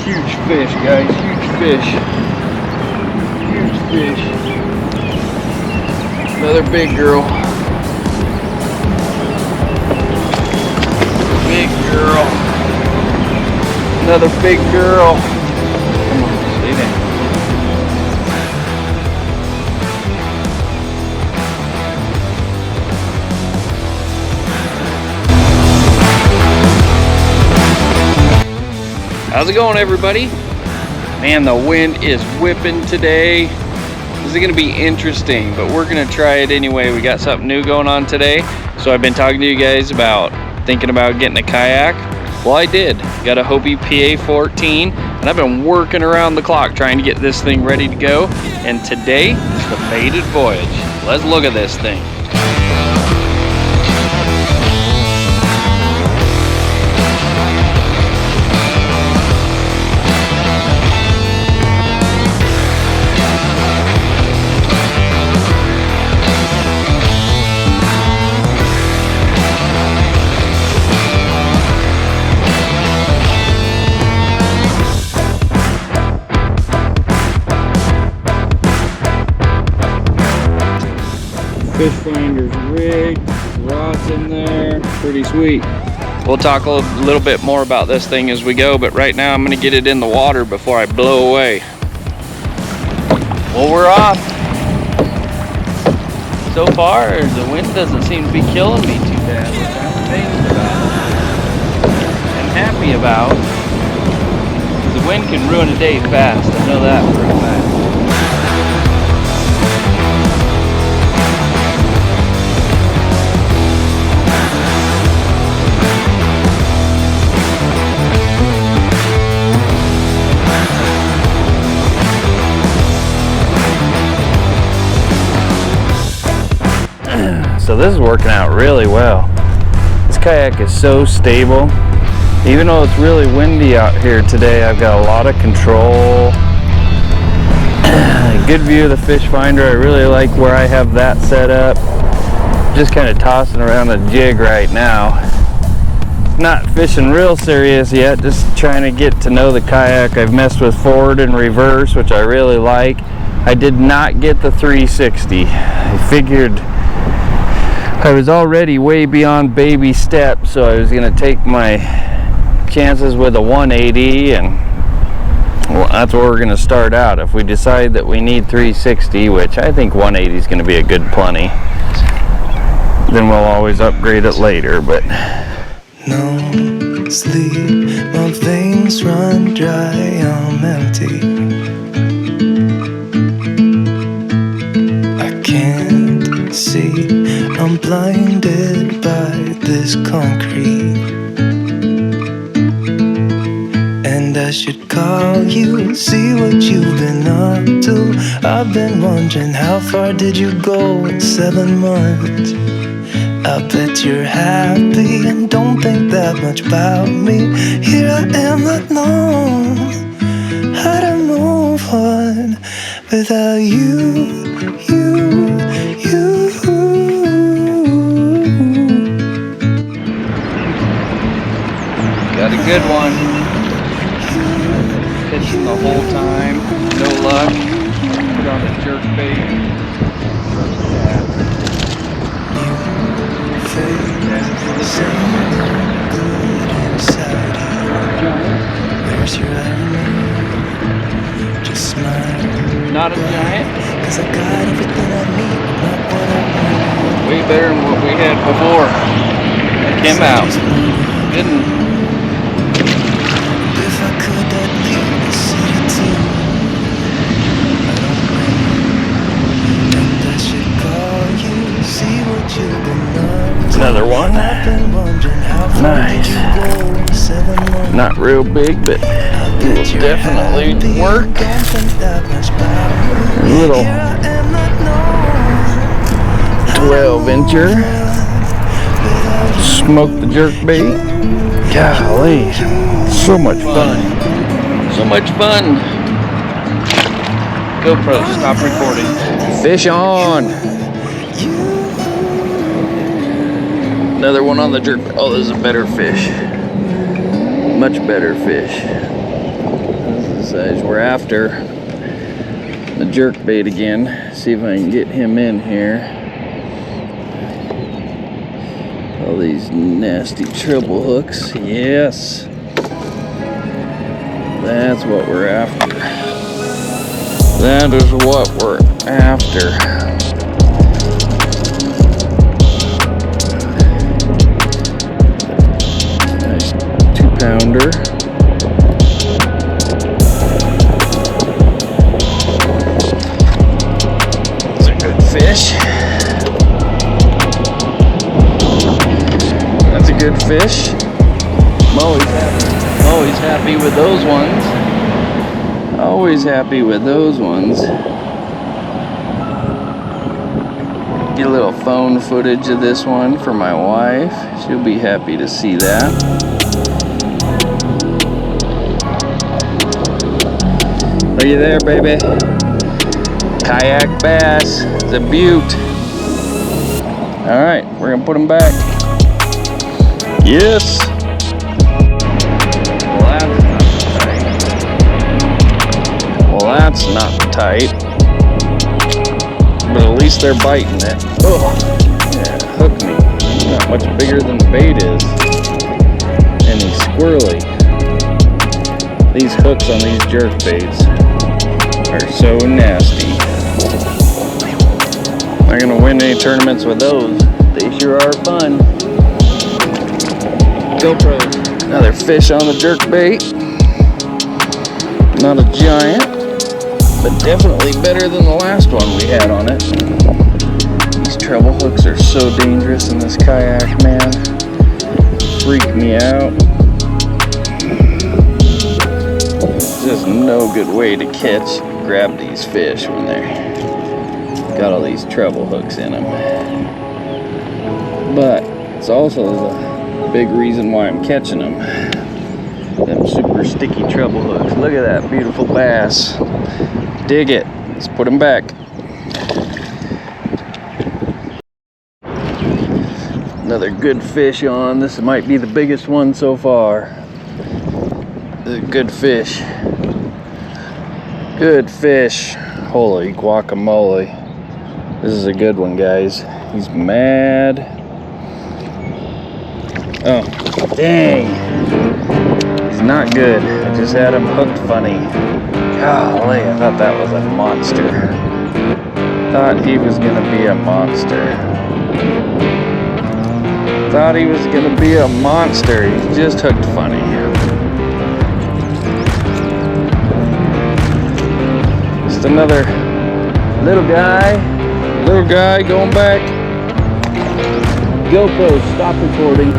Huge fish, guys, huge fish. Huge fish. Another big girl. Big girl. Another big girl. Come on, stay down. How's it going, everybody? Man, the wind is whipping today. This is gonna be interesting, but we're gonna try it anyway. We got something new going on today. So I've been talking to you guys about thinking about getting a kayak. Well, I did. Got a Hobie PA14, and I've been working around the clock trying to get this thing ready to go. And today is the fated voyage. Let's look at this thing. Fish finder's rigged, rods in there, pretty sweet. We'll talk a little bit more about this thing as we go, but right now I'm gonna get it in the water before I blow away. Well, we're off. So far, the wind doesn't seem to be killing me too bad, which I'm amazed about and happy about. The wind can ruin a day fast, I know that for a fact. So this is working out really well. This kayak is so stable. Even though it's really windy out here today, I've got a lot of control. Good view of the fish finder. I really like where I have that set up. Just kind of tossing around a jig right now. Not fishing real serious yet, just trying to get to know the kayak. I've messed with forward and reverse, which I really like. I did not get the 360. I figured I was already way beyond baby steps, so I was going to take my chances with a 180, and well, that's where we're going to start out. If we decide that we need 360, which I think 180 is going to be a good plenty, then we'll always upgrade it later. But no sleep, my veins run dry, I'm empty. I can't see, I'm blinded by this concrete. And I should call you, see what you've been up to. I've been wondering, how far did you go in 7 months? I bet you're happy and don't think that much about me. Here I am, not knowing how to move on without you. Got a good one. Fishing the whole time, no luck. Put on a jerkbait. Where's your irony? Just smile. Not a giant. 'Cause I got everything I need, not what I want. Way better than what we had before. It came out. Didn't. If I could, I'd leave the city too. I don't blame you. And I should call you, see what you've been up to. Another one. I've been wondering how far did you go in 7 months? Not real big, but it will definitely work. A little 12-incher. Smoke the jerkbait. Golly, so much fun. So much fun. GoPro, stop recording. Fish on. Another one on the jerk. Oh, this is a better fish. Much better fish. we're after the jerkbait again. See if I can get him in here. All these nasty treble hooks. Yes. That's what we're after. That is what we're after. Nice 2-pounder. That's a good fish. That's a good fish. I'm always happy with those ones. Always happy with those ones. Get a little phone footage of this one for my wife. She'll be happy to see that. Are you there, baby? Kayak bass. It's a beaut. Alright, we're gonna put them back. Yes! Well, that's not tight. But at least they're biting it. Oh, yeah, hook me. He's not much bigger than the bait is. And he's squirrely. These hooks on these jerkbaits are so nasty. Not gonna win any tournaments with those. They sure are fun. GoPro. Another fish on the jerkbait. Not a giant, but definitely better than the last one we had on it. These treble hooks are so dangerous in this kayak, man. Freak me out. There's just no good way to grab these fish when they're got all these treble hooks in them. But it's also the big reason why I'm catching them. Them super sticky treble hooks. Look at that beautiful bass. Dig it. Let's put him back. Another good fish on. This might be the biggest one so far. This is a good fish. Good fish. Holy guacamole. This is a good one, guys. He's mad. Oh, dang. He's not good. I just had him hooked funny. Golly, I thought that was a monster. Thought he was gonna be a monster. Thought he was gonna be a monster. He just hooked funny. Just another little guy going back. GoPro, stop recording.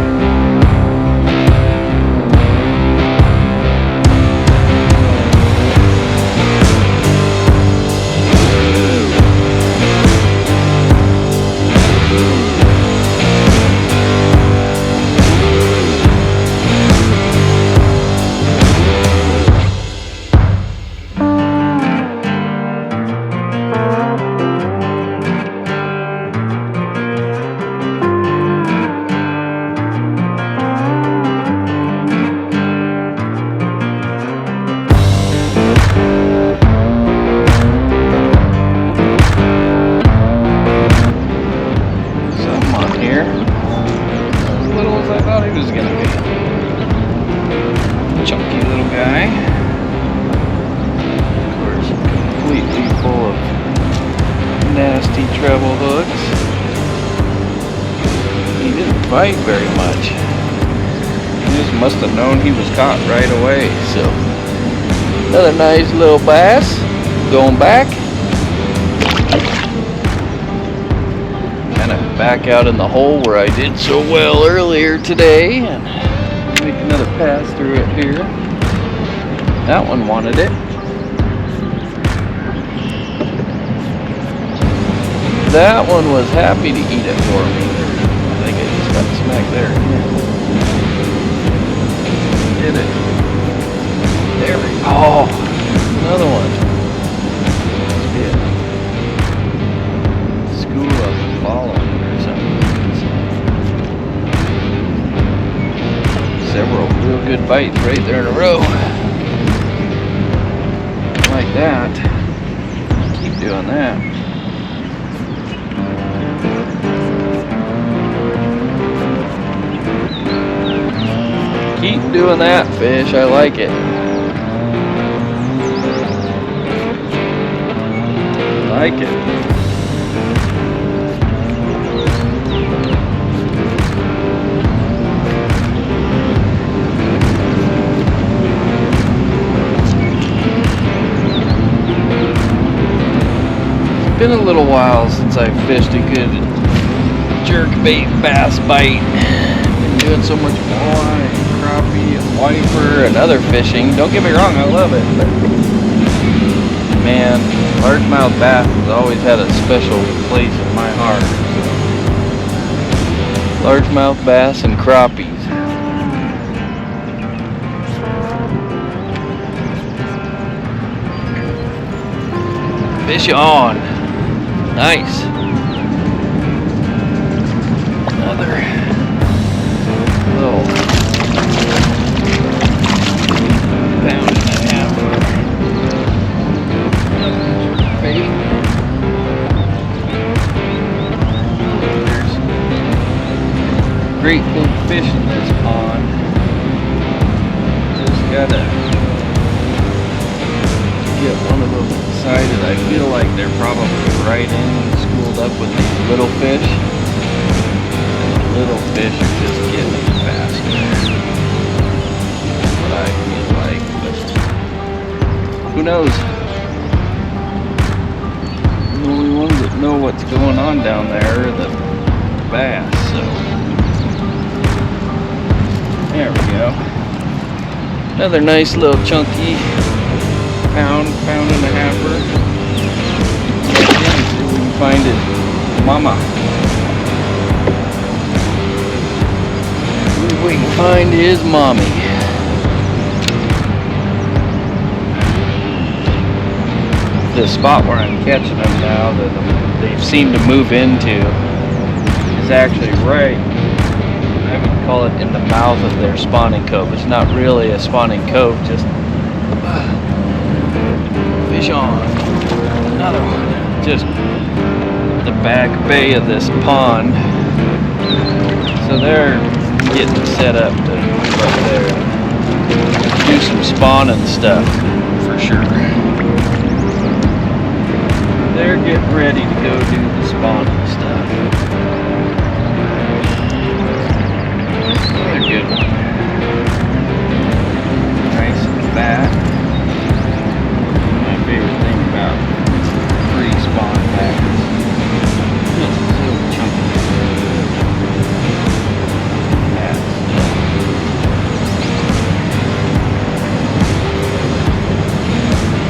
Nasty treble hooks. He didn't bite very much. He just must have known he was caught right away. So another nice little bass going back. Kind of back out in the hole where I did so well earlier today, and make another pass through it here. That one wanted it. That one was happy to eat it for me. I think I just got smacked there. Did it. There we go. Oh, another one. Yeah. School up and following or something. Several real good bites right there in a row. that. Keep doing that. Keep doing that, fish. I like it. I like it. It's been a little while since I fished a good jerkbait bass bite. Been doing so much walleye, crappie, and wiper, and other fishing. Don't get me wrong, I love it. But man, largemouth bass has always had a special place in my heart. Largemouth bass and crappies. Fish on. Nice. Another little pound and a half. Bait. There's great big fish in this pond. Just gotta get one of those excited. I feel like they're probably right in schooled up with these little fish. And the little fish are just getting it faster. That's what I feel like. But who knows? The only ones that know what's going on down there are the bass. So there we go. Another nice little chunky pound and a halfer. See if we can find his mama. See if we can find his mommy. The spot where I'm catching them now that they've seemed to move into is actually right, I would call it in the mouth of their spawning cove. It's not really a spawning cove, just fish on. Another one. Just the back bay of this pond. So they're getting set up to move up there and do some spawning stuff for sure. They're getting ready to go do the spawning stuff. Another good one. Nice and fat. My favorite thing about pre-spawn bass is so chunky. That's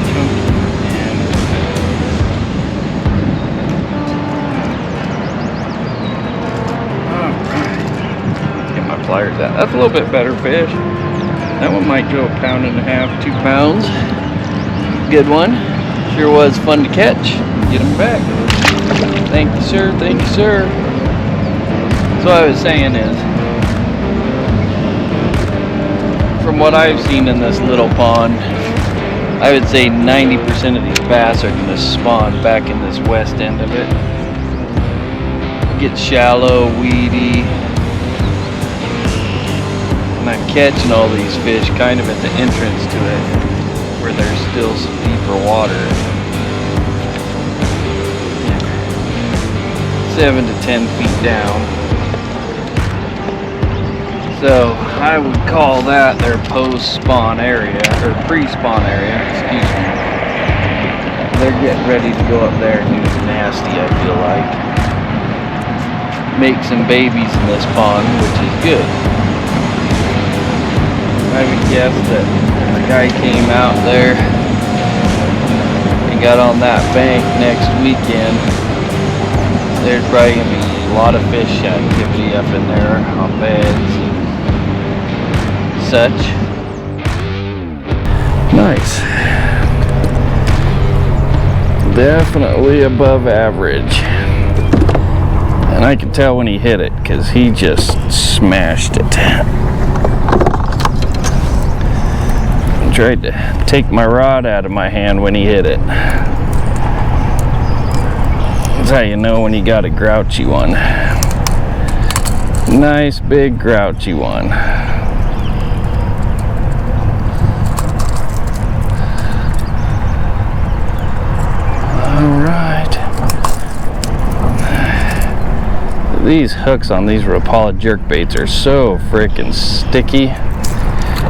chunky and fat. Alright. Get my pliers out. That's a little bit better fish. That one might go a pound and a half, 2 pounds. Good one. Sure was fun to catch. Get them back. Thank you, sir. Thank you, sir. So what I was saying is, from what I've seen in this little pond, I would say 90% of these bass are going to spawn back in this west end of it. It gets shallow, weedy. And I'm catching all these fish kind of at the entrance to it, where there's still some deeper water. 7 to 10 feet down. So I would call that their post-spawn area, or pre-spawn area, excuse me. They're getting ready to go up there and do the nasty, I feel like. Make some babies in this pond, which is good. I would guess that if a guy came out there and got on that bank next weekend, there's probably going to be a lot of fish activity up in there on beds and such. Nice. Definitely above average. And I can tell when he hit it because he just smashed it. tried to take my rod out of my hand when he hit it. That's how you know when you got a grouchy one. Nice big grouchy one. Alright. These hooks on these Rapala jerkbaits are so freaking sticky.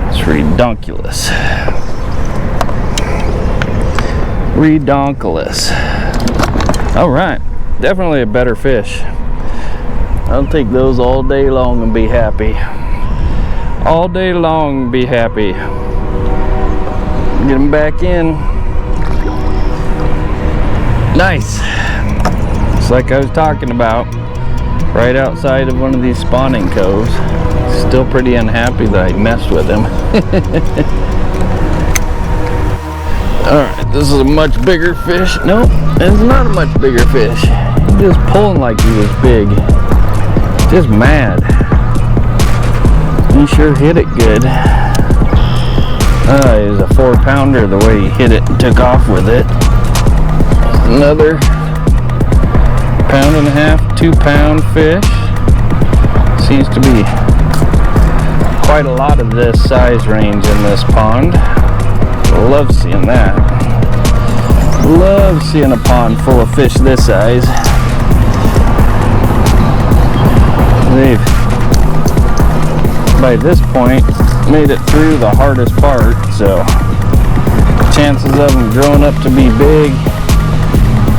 It's redonkulous. Redonkulous. Alright. Definitely a better fish. I'll take those all day long and be happy. All day long and be happy. Get them back in. Nice. It's like I was talking about. Right outside of one of these spawning coves. Still pretty unhappy that I messed with him. Alright, this is a much bigger fish. Nope, it's not a much bigger fish. He's just pulling like he was big. Just mad. He sure hit it good. It was a 4-pounder the way he hit it and took off with it. Another 1.5 pound, 2 pound fish. Seems to be quite a lot of this size range in this pond. Love seeing that. Love seeing a pond full of fish this size. They've, by this point, made it through the hardest part, so chances of them growing up to be big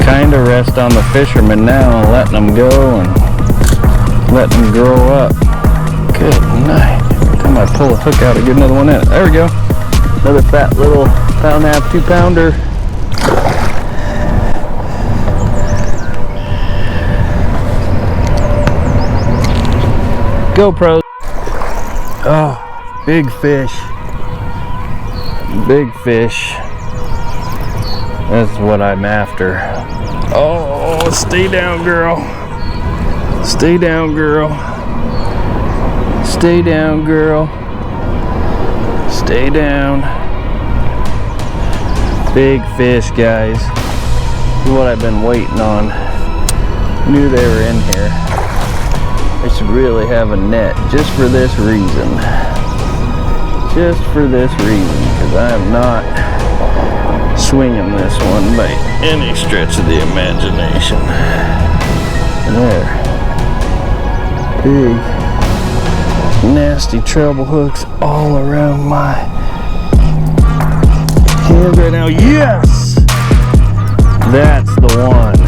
kind of rest on the fishermen now, letting them go and letting them grow up. Good night. Every time I pull a hook out, I get another one in it. There we go. Another fat little 1.5 pound, 2 pounder. GoPros. Oh, big fish. Big fish. That's what I'm after. Oh, stay down, girl. Stay down, girl. Stay down, girl. Stay down. Big fish, guys. This is what I've been waiting on. Knew they were in here. I should really have a net just for this reason. Just for this reason, because I am not swinging this one by any stretch of the imagination. There. Big, nasty treble hooks all around my hands right now. Yes! That's the one.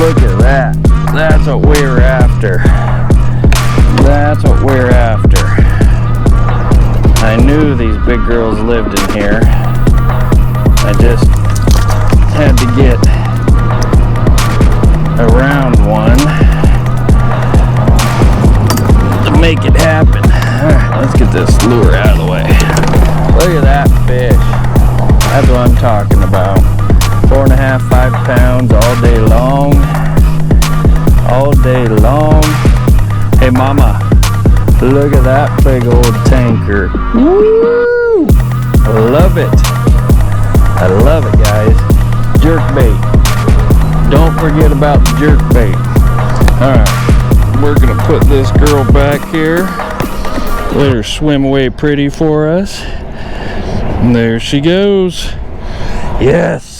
Look at that. That's what we're after. That's what we're after. I knew these big girls lived in here. I just had to get around one to make it happen. Alright, let's get this lure out of the way. Look at that fish. That's what I'm talking about. 4.5, 5 pounds all day long. All day long. Hey mama, look at that big old tanker. Woo! I love it. I love it, guys. Jerkbait. Don't forget about the jerkbait. Alright, we're gonna put this girl back here. Let her swim away pretty for us. And there she goes. Yes.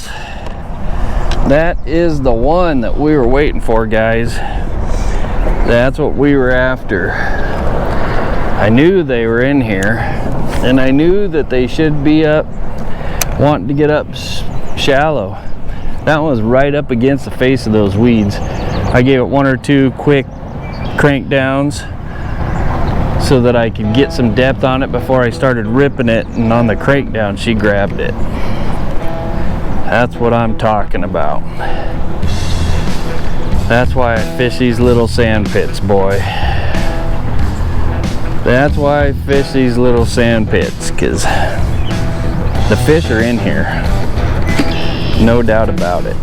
That is the one that we were waiting for, guys. That's what we were after. I knew they were in here, and I knew that they should be up, wanting to get up shallow. That one was right up against the face of those weeds. I gave it 1 or 2 quick crank downs so that I could get some depth on it before I started ripping it, and on the crank down she grabbed it. That's what I'm talking about. That's why I fish these little sand pits, boy. That's why I fish these little sand pits, because the fish are in here. No doubt about it.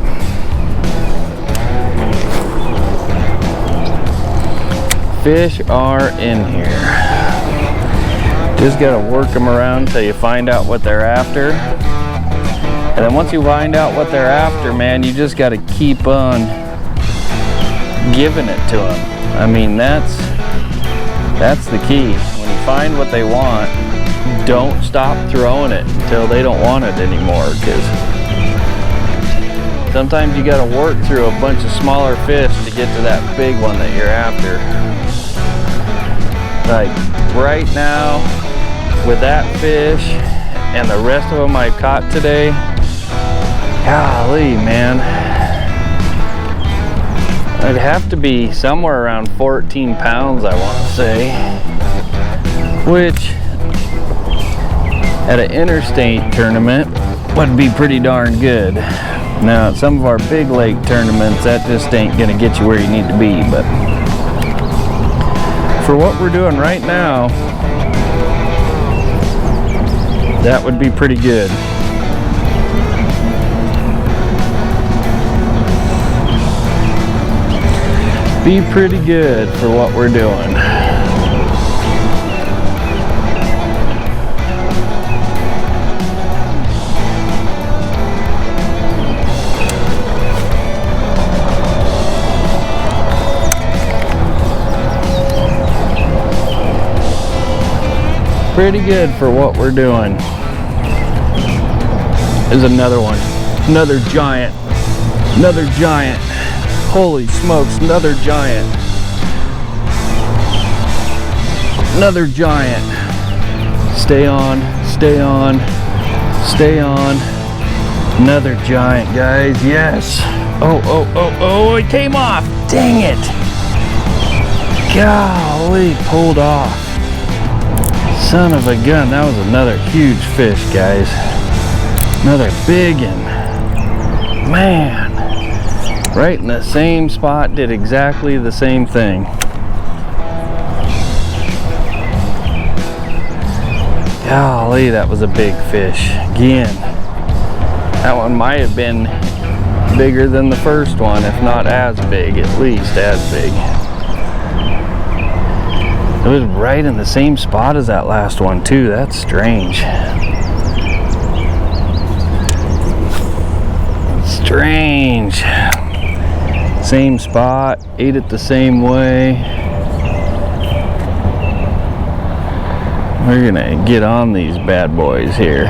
Fish are in here. Just gotta work them around until you find out what they're after. And then once you find out what they're after, man, you just gotta keep on giving it to them. I mean, that's the key. When you find what they want, don't stop throwing it until they don't want it anymore, because sometimes you gotta work through a bunch of smaller fish to get to that big one that you're after. Like right now, with that fish and the rest of them I've caught today, golly, man, I'd have to be somewhere around 14 pounds, I want to say, which at an interstate tournament would be pretty darn good. Now, at some of our big lake tournaments, that just ain't gonna get you where you need to be, but for what we're doing right now, that would be pretty good. Be pretty good for what we're doing. Pretty good for what we're doing. There's another one. Another giant. Another giant. Holy smokes, another giant. Another giant. Stay on, stay on, stay on. Another giant, guys, yes. Oh, it came off. Dang it. Golly, pulled off. Son of a gun, that was another huge fish, guys. Another big one. Man. Right in the same spot, did exactly the same thing. Golly, that was a big fish. Again, that one might have been bigger than the first one, if not as big, at least as big. It was right in the same spot as that last one too. That's strange. Strange. Same spot, ate it the same way. We're gonna get on these bad boys here.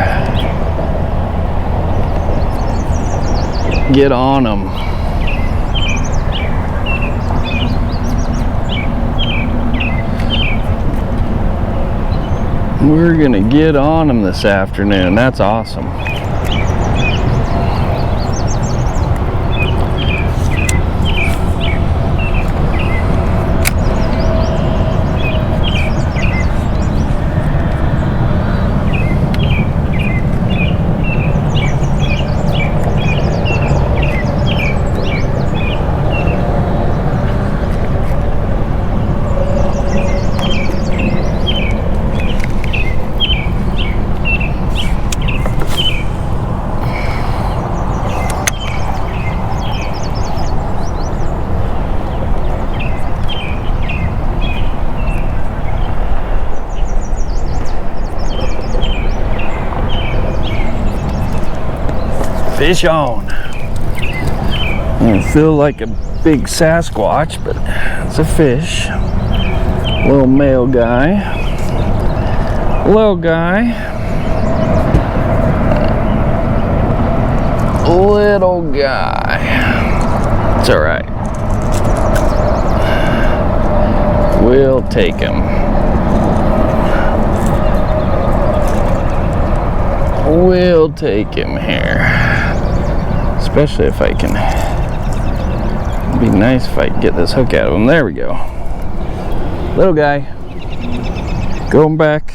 Get on them. We're gonna get on them this afternoon. That's awesome. Fish on. I don't feel like a big Sasquatch, but it's a fish. Little male guy. Little guy. Little guy. It's all right. We'll take him. We'll take him here. Especially if I can. It'd be nice if I could get this hook out of him. There we go. Little guy. Going back.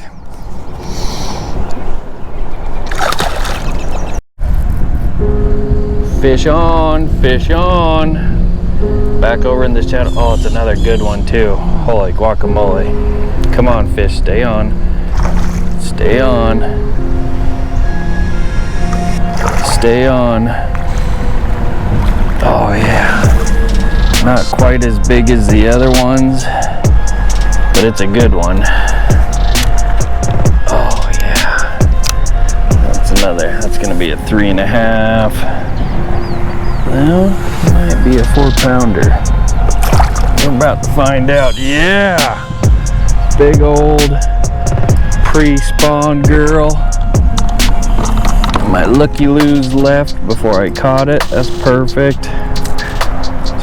Fish on, fish on. Back over in this channel. Oh, it's another good one too. Holy guacamole. Come on, fish, stay on. Stay on. Stay on. Oh yeah. Not quite as big as the other ones, but it's a good one. another. That's gonna be a 3.5. Well, might be a 4-pounder. We're about to find out. Yeah, big old pre-spawn girl. My looky-loos left before I caught it. That's perfect.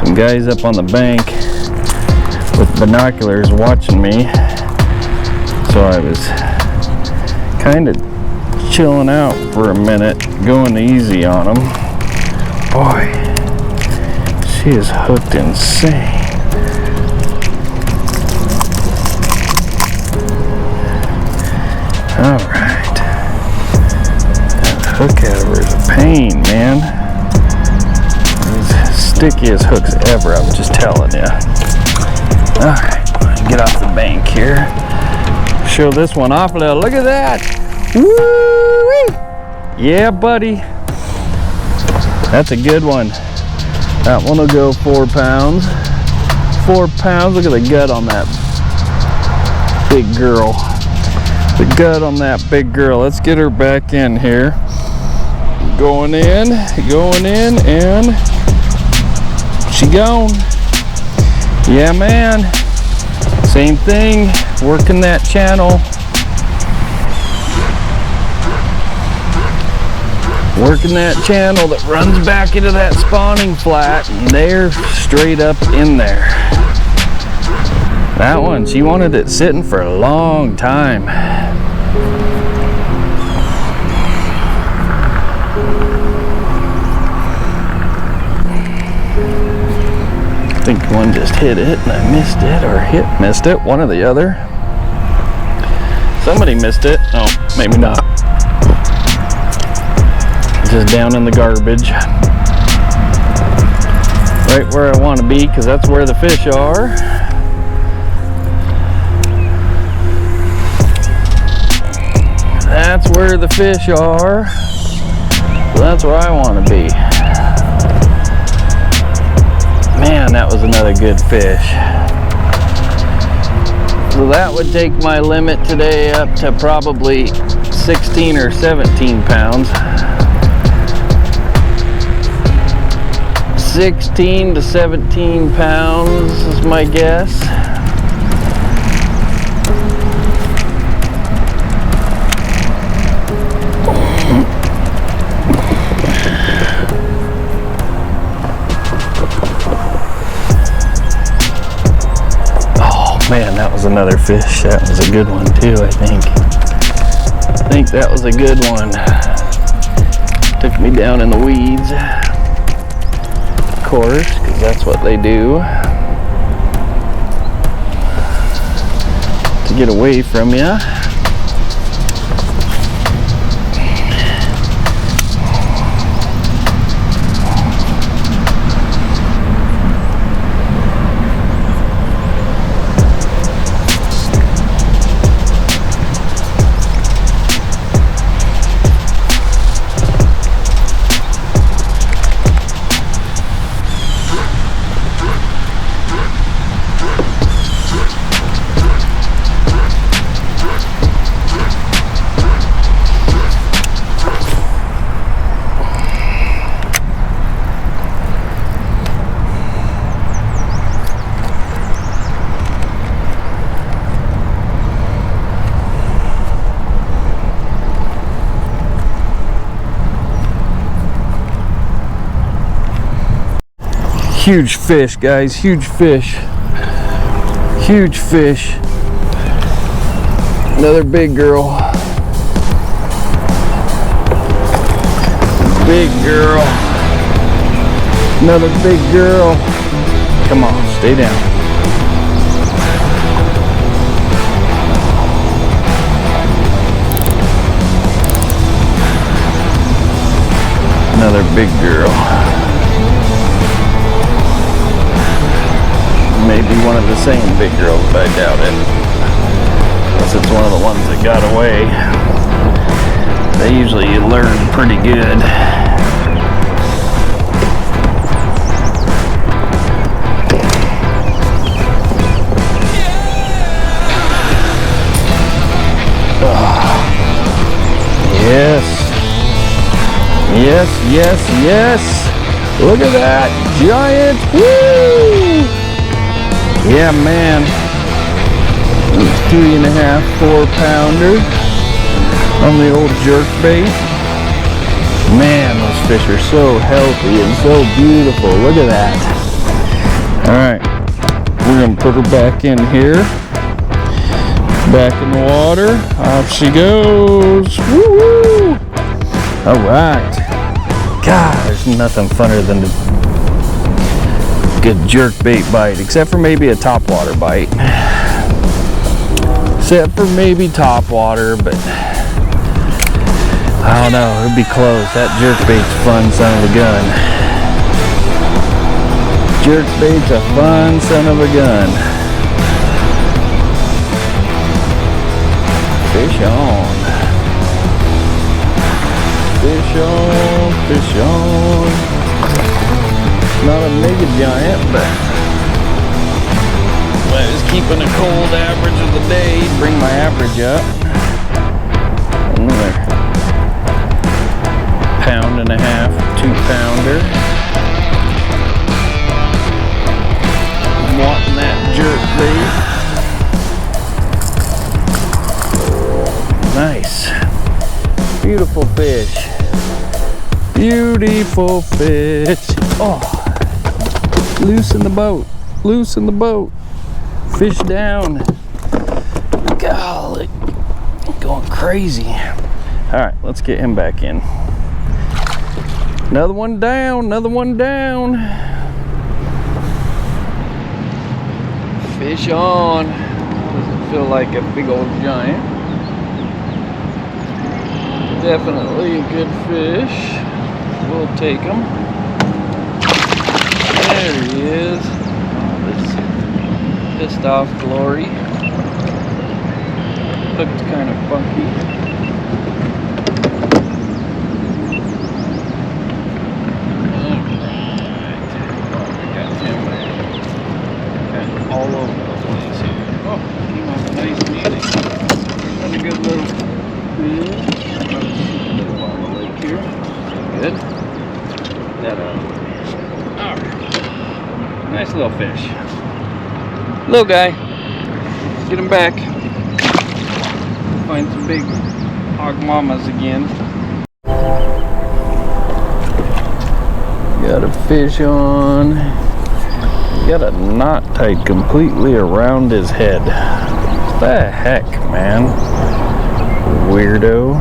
Some guys up on the bank with binoculars watching me, so I was kind of chilling out for a minute, going easy on them. Boy, she is hooked insane. All right, that hook out of her is a pain, man. These stickiest hooks ever, I'm just telling you. All right, get off the bank here. Show this one off a little. Look at that. Woo-wee! Yeah, buddy. That's a good one. That one will go 4 pounds. 4 pounds. Look at the gut on that big girl. The gut on that big girl. Let's get her back in here. Going in, and she gone. Yeah, man. Same thing. Working that channel. Working that channel that runs back into that spawning flat, and they're straight up in there. That one, she wanted it sitting for a long time. I think one just hit it and I missed it, or missed it, one or the other. Somebody missed it. Oh, maybe not. Just down in the garbage. Right where I want to be, because that's where the fish are. That's where the fish are. So that's where I want to be. Man, that was another good fish. So that would take my limit today up to probably 16 or 17 pounds. 16 to 17 pounds is my guess. Man, that was another fish. That was a good one too, I think. I think that was a good one. Took me down in the weeds. Of course, because that's what they do. To get away from you. Huge fish, guys, huge fish. Huge fish. Another big girl. Big girl. Another big girl. Come on, stay down. Another big girl. Maybe one of the same big girls, but I doubt it. Unless it's one of the ones that got away. They usually learn pretty good. Oh. Yes. Yes, yes, yes. Look at that giant. Woo! Yeah, man. 3.5, 4-pounder on the old jerkbait. Man, those fish are so healthy and so beautiful. Look at that. All right, we're gonna put her back in here. Back in the water. Off she goes. Woo-woo! All right. God, there's nothing funner than a good jerkbait bite, except for maybe a topwater bite. Except for maybe topwater, but I don't know, it'd be close. That jerkbait's fun son of a gun. Jerkbait's a fun son of a gun. Fish on. Fish on, fish on. Not a mega giant, but I was keeping a cold average of the day. Bring my average up. Another 1.5 pound, 2-pounder. I'm wanting that jerkbait. Nice. Beautiful fish. Beautiful fish. Oh, loosen the boat. Loosen the boat. Fish down. Golly, going crazy. All right, let's get him back in. Another one down. Another one down. Fish on. Doesn't feel like a big old giant. Definitely a good fish. We'll take him. There he is. Oh, this pissed off glory. Hooked kind of funky. Alright. We got him kind of all over the place here. Oh, came off a nice meeting. That's a good little fish. Here. Good. That alright. Nice little fish. Little guy. Let's get him back. Find some big hog mamas again. Got a fish on. Got a knot tied completely around his head. What the heck, man? Weirdo.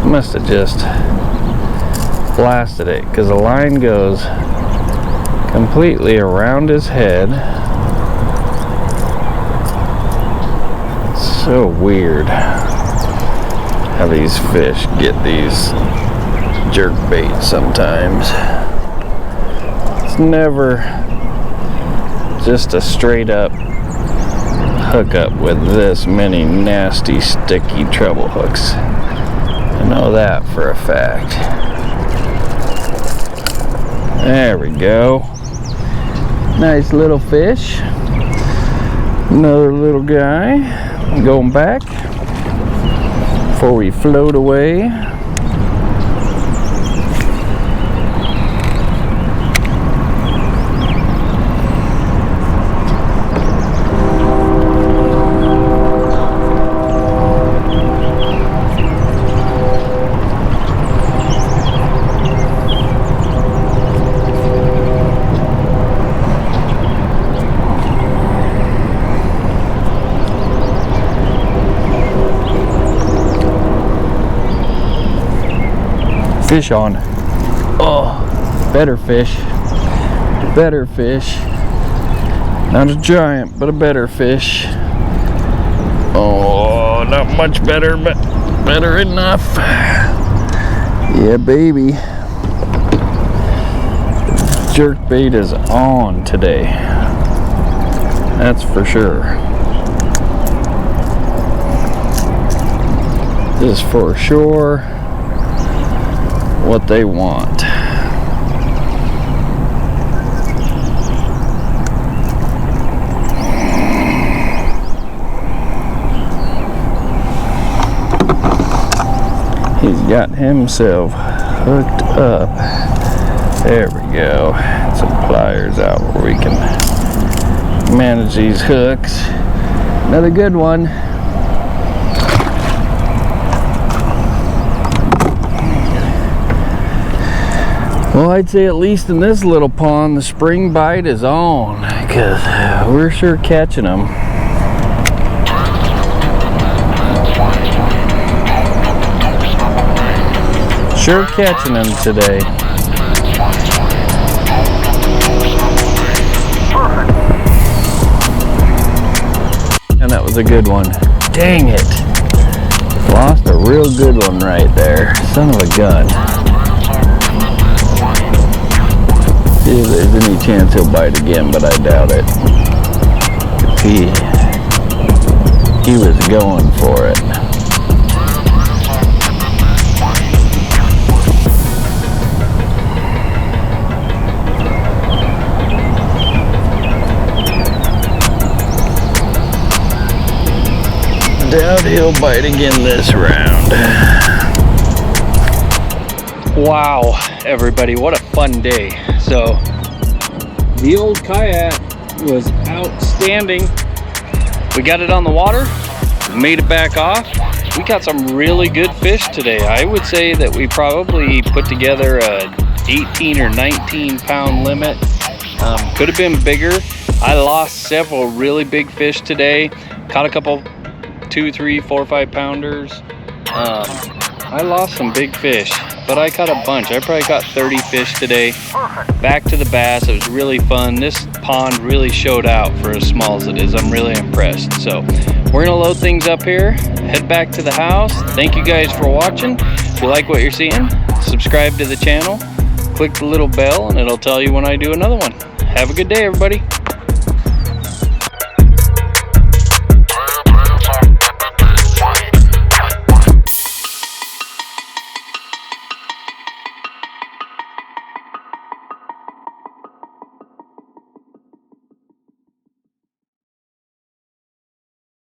Must have just blasted it because the line goes completely around his head. It's so weird how these fish get these jerkbait sometimes. It's never just a straight up hookup with this many nasty sticky treble hooks. I know that for a fact. There we go. Nice little fish. Another little guy. Going back before we float away. Fish on. Oh, better fish. Better fish. Not a giant, but a better fish. Oh, not much better, but better enough. Yeah, baby. Jerkbait is on today. That's for sure. This is for sure what they want. He's got himself hooked up. There we go. Some pliers out where we can manage these hooks. Another good one. Well, I'd say at least in this little pond, the spring bite is on, because we're sure catching them. Sure catching them today. And that was a good one. Dang it. Lost a real good one right there. Son of a gun. See if there's any chance he'll bite again, but I doubt it. He was going for it. Doubt he'll bite again this round. Wow, everybody, what a fun day. So, the old kayak was outstanding. We got it on the water, made it back off. We got some really good fish today. I would say that we probably put together a 18 or 19 pound limit. Could have been bigger. I lost several really big fish today. Caught a couple 2, 3, 4, 5 pounders. I lost some big fish, but I caught a bunch. I probably caught 30 fish today. Back to the bass. It was really fun. This pond really showed out for as small as it is. I'm really impressed. So we're gonna load things up here, head back to the house. Thank you guys for watching. If you like what you're seeing, subscribe to the channel, click the little bell, and it'll tell you when I do another one. Have a good day, everybody.